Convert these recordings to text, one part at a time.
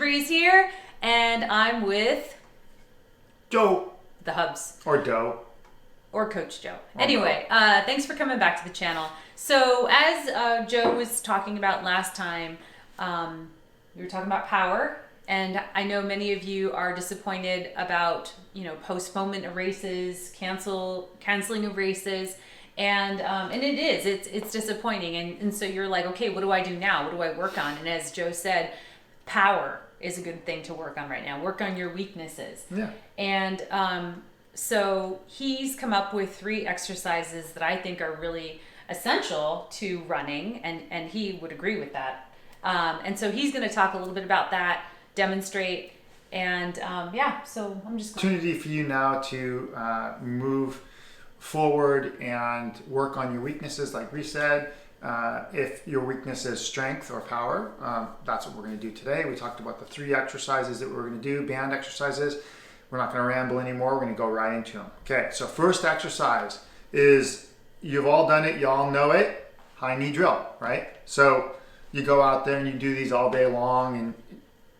Bree's here, and I'm with Joe. the Hubs. Or Doe. Or Coach Joe. Or Anyway, thanks for coming back to the channel. So as Joe was talking about last time, we were talking about power, and I know many of you are disappointed about, postponement of races, canceling of races, and it is, it's disappointing, and so you're like, okay, what do I do now? What do I work on? And as Joe said, power is a good thing to work on right now. Work on your weaknesses. Yeah. And so he's come up with 3 exercises that I think are really essential to running, and he would agree with that. And so he's going to talk a little bit about that, demonstrate, and so I'm just Opportunity for you now to move forward and work on your weaknesses, like we said. If your weakness is strength or power, that's what we're going to do today. We talked about the 3 exercises that we're going to do, band exercises. We're not going to ramble anymore. We're going to go right into them. Okay, so first exercise is, you've all done it, you all know it, high knee drill, right? So you go out there and you do these all day long, and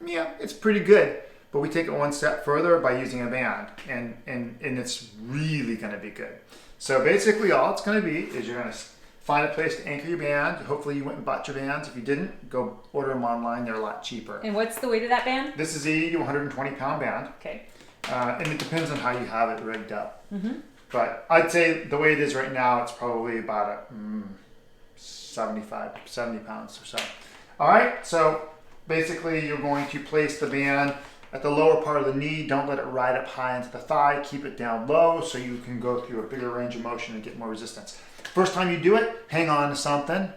yeah, it's pretty good. But we take it one step further by using a band, and it's really going to be good. So basically all it's going to be is you're going to find a place to anchor your band. Hopefully you went and bought your bands. If you didn't, go order them online. They're a lot cheaper. And what's the weight of that band? This is a 120 pound band. Okay. And it depends on how you have it rigged up. Mm-hmm. But I'd say the way it is right now, it's probably about 70 pounds or so. All right, so basically you're going to place the band at the lower part of the knee. Don't let it ride up high into the thigh. Keep it down low so you can go through a bigger range of motion and get more resistance. First time you do it, hang on to something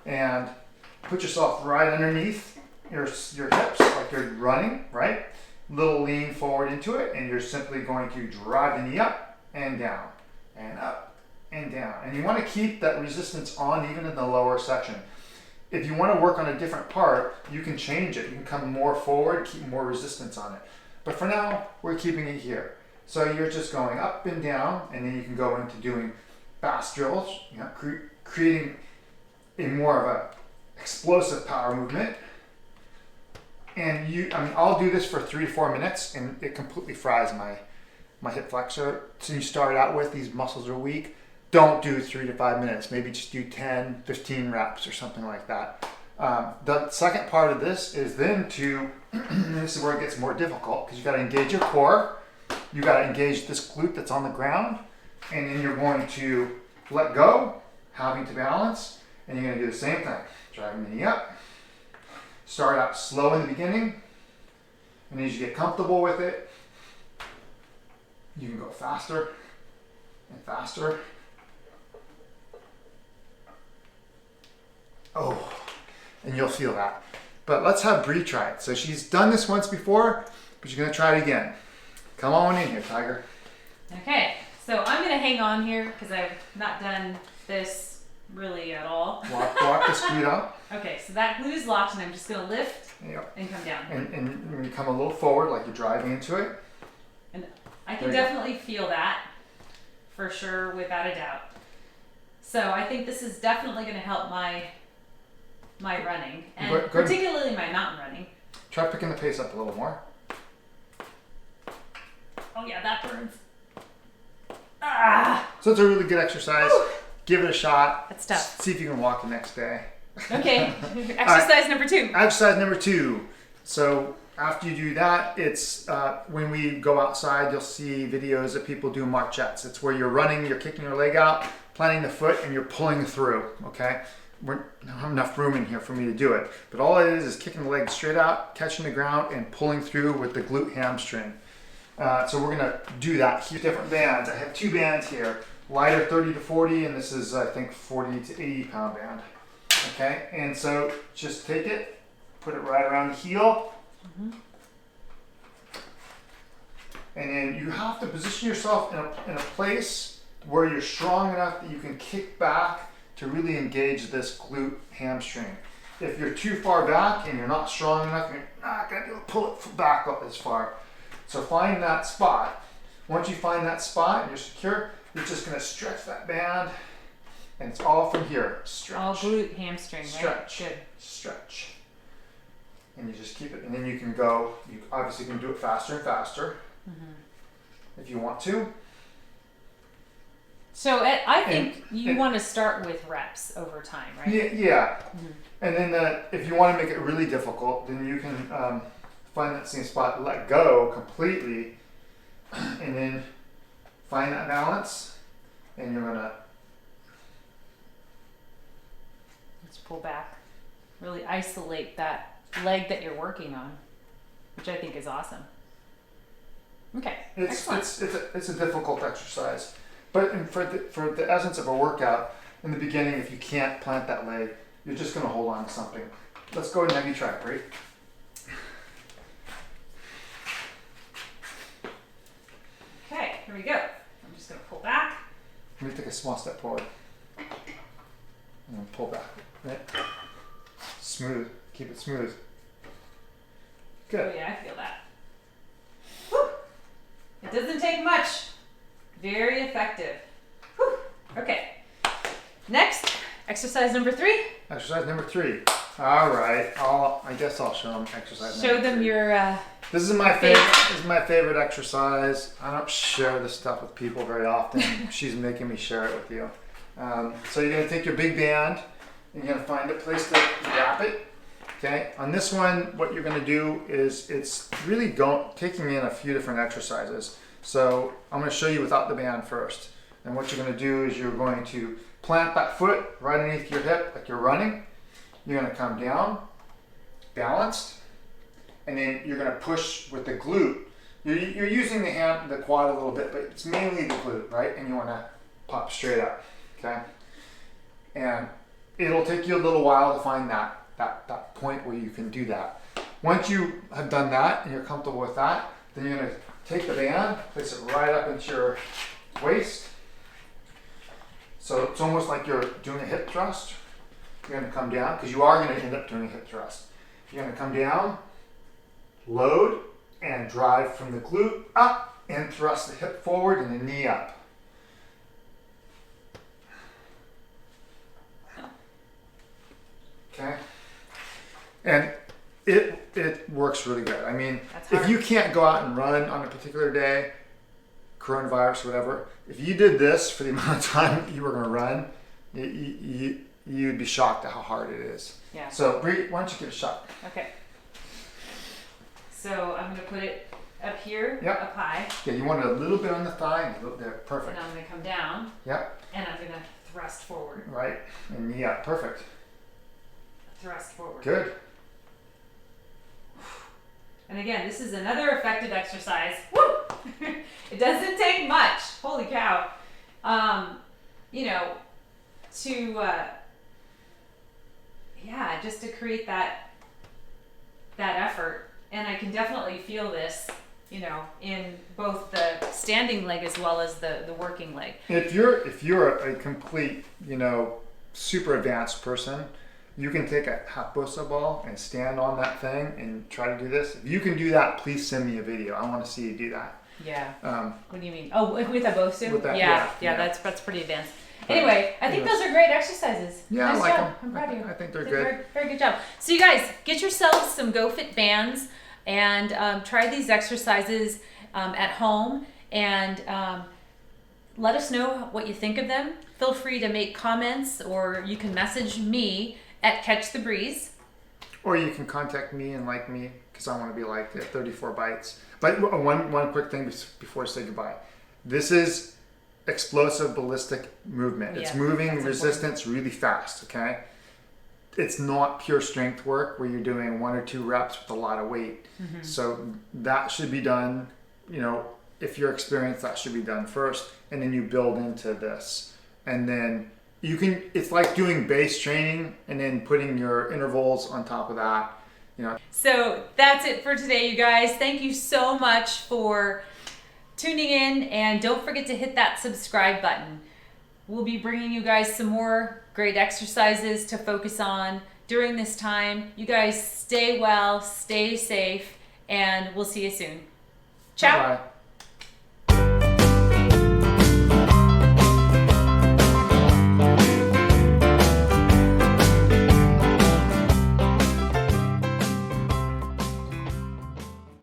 and put yourself right underneath your hips like you're running, right? Little lean forward into it, and you're simply going to drive the knee up and down and up and down. And you want to keep that resistance on even in the lower section. If you want to work on a different part, you can change it. You can come more forward, keep more resistance on it. But for now, we're keeping it here. So you're just going up and down, and then you can go into doing fast drills, creating a more of a explosive power movement. And I'll do this for 3 to 4 minutes, and it completely fries my hip flexor. So you start out with, these muscles are weak. Don't do 3 to 5 minutes. Maybe just do 10, 15 reps or something like that. The second part of this is then this is where it gets more difficult, because you got to engage your core. You got to engage this glute that's on the ground, and then you're going to let go, having to balance, and you're going to do the same thing. Driving the knee up. Start out slow in the beginning, and as you get comfortable with it, you can go faster and faster. Oh, and you'll feel that. But let's have Bree try it. So she's done this once before, but you're going to try it again. Come on in here, Tiger. Okay, so I'm going to hang on here because I've not done this really at all. Walk this glute up. Okay, so that glute is locked, and I'm just going to lift Yep. and come down. And when you come a little forward, like you're driving into it. And I can definitely feel that, for sure, without a doubt. So I think this is definitely going to help my running, and Good. particularly my mountain running. Try picking the pace up a little more. Oh yeah, that burns. Ah! So it's a really good exercise. Whew. Give it a shot. That's tough. See if you can walk the next day. Okay, exercise number 2. Exercise number 2. So after you do that, it's when we go outside, you'll see videos of people do marchettes. It's where you're running, you're kicking your leg out, planting the foot, and you're pulling through, okay? We don't have enough room in here for me to do it. But all it is kicking the leg straight out, catching the ground, and pulling through with the glute hamstring. So we're gonna do that. Here, different bands. I have 2 bands here. Lighter 30 to 40, and this is, I think, 40 to 80 pound band. Okay, and so just take it, put it right around the heel. Mm-hmm. And then you have to position yourself in a place where you're strong enough that you can kick back to really engage this glute hamstring. If you're too far back and you're not strong enough, you're not going to be able to pull it back up as far. So find that spot. Once you find that spot and you're secure, you're just going to stretch that band, and it's all from here. Stretch. All glute hamstring, right? Stretch. Good. Stretch. and you just keep it, and then you can go. You obviously can do it faster and faster if you want to. So I think you want to start with reps over time, right? Yeah. And then if you want to make it really difficult, then you can find that same spot, let go completely, and then find that balance, and you're gonna let's pull back, really isolate that leg that you're working on, which I think is awesome. Okay, excellent. It's a difficult exercise, but for the essence of a workout, in the beginning, if you can't plant that leg, you're just going to hold on to something. Let's go ahead and have you try it, Bree. Okay, here we go. I'm just going to pull back. Let me take a small step forward. And then pull back. Right? Smooth. Keep it smooth. Good. Oh yeah, I feel that. Whew. It doesn't take much. Very effective. Whew. Okay. Next, exercise number 3. Exercise number 3. All right. I guess I'll show them exercise number 3. Show them your This is my favorite. This is my favorite exercise. I don't share this stuff with people very often. She's making me share it with you. So you're gonna take your big band. You're gonna find a place to wrap it. Okay. On this one, what you're gonna do is it's really taking in a few different exercises. So I'm gonna show you without the band first. And what you're gonna do is you're going to plant that foot right underneath your hip like you're running. You're gonna come down, balanced. And then you're going to push with the glute. You're using the quad a little bit, but it's mainly the glute, right? And you want to pop straight up, okay? And it'll take you a little while to find that point where you can do that. Once you have done that and you're comfortable with that, then you're going to take the band, place it right up into your waist. So it's almost like you're doing a hip thrust. You're going to come down, because you are going to end up doing a hip thrust. You're going to come down, load, and drive from the glute up, and thrust the hip forward and the knee up. Okay? And it works really good. I mean, if you can't go out and run on a particular day, coronavirus, whatever, if you did this for the amount of time you were going to run, you'd be shocked at how hard it is. Yeah. So, Bree, why don't you give it a shot? Okay. So I'm going to put it up here, Yep. up high. Yeah, you want it a little bit on the thigh and a little there. Perfect. And I'm going to come down. Yep. And I'm going to thrust forward. Right. And knee up. Perfect. Thrust forward. Good. And again, this is another effective exercise. Woo! It doesn't take much. Holy cow. Just to create that effort. And I can definitely feel this, in both the standing leg as well as the working leg. If you're a complete, super advanced person, you can take a half Bosa ball and stand on that thing and try to do this. If you can do that, please send me a video. I want to see you do that. Yeah. What do you mean? Oh, with a Bosu? With that, yeah. That's pretty advanced. Anyway, I think those are great exercises. Yeah, nice I like job. them. I'm proud of you. I think they're good. Very, very good job. So you guys, get yourselves some GoFit bands and try these exercises at home, and let us know what you think of them. Feel free to make comments, or you can message me at Catch the Breeze. Or you can contact me and like me, because I want to be liked at 34 bites. But one quick thing before I say goodbye. This is explosive ballistic movement. Yeah, it's moving that's resistance really fast, okay? It's not pure strength work where you're doing 1 or 2 reps with a lot of weight. Mm-hmm. So that should be done, if you're experienced, that should be done first, and then you build into this. And then it's like doing base training and then putting your intervals on top of that. So that's it for today, you guys. Thank you so much for tuning in, and don't forget to hit that subscribe button. We'll be bringing you guys some more great exercises to focus on during this time. You guys stay well, stay safe, and we'll see you soon. Ciao. Bye-bye.